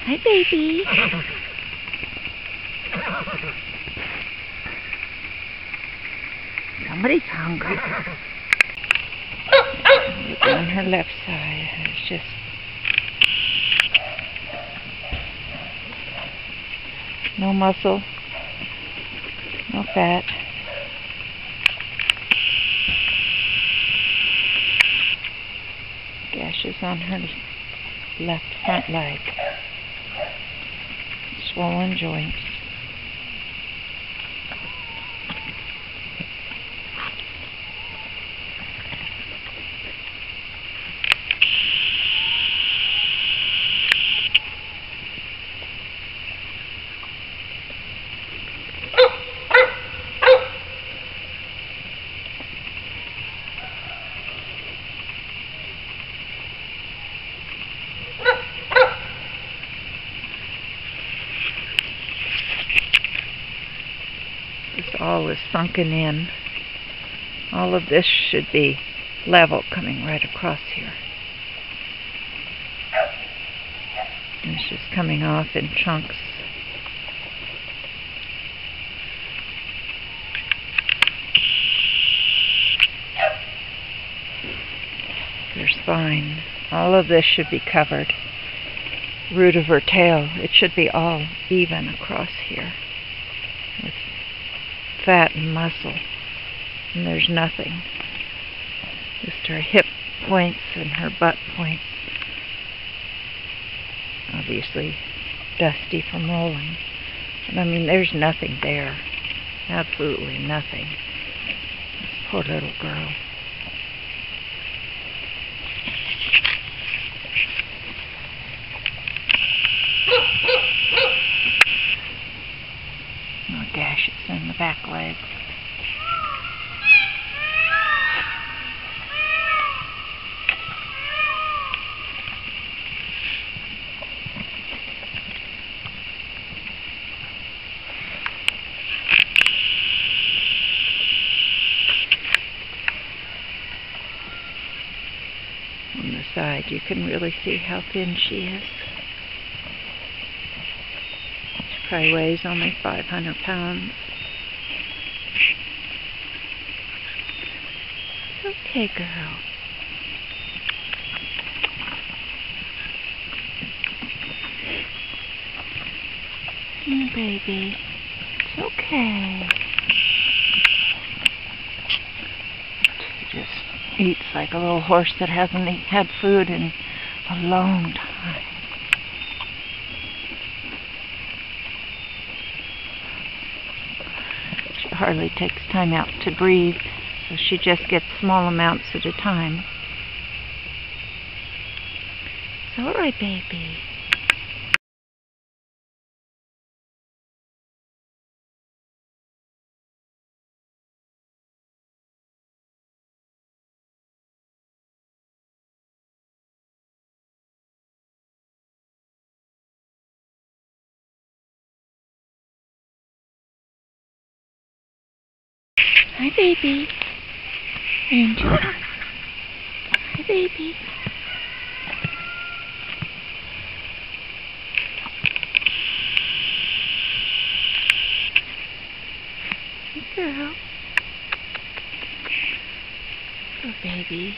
Hi, baby. Somebody's hungry. Look on her left side. It's just no muscle, no fat. Gashes on her left front leg. Swollen joints. This all is sunken in. All of this should be level coming right across here. And it's just coming off in chunks. Their spine. All of this should be covered. Root of her tail. It should be all even across here. With fat and muscle. And there's nothing. Just her hip points and her butt points. Obviously dusty from rolling. But I mean, there's nothing there. Absolutely nothing. This poor little girl. More gashes in the back leg. On the side, you can really see how thin she is. She probably weighs only 500 pounds. It's okay, girl. Here, baby. It's okay. She just eats like a little horse that hasn't had food in a long time. She hardly takes time out to breathe, so she just gets small amounts at a time. It's all right, baby. Hi, baby. Angel. Hi, baby. Hey, girl. Good baby.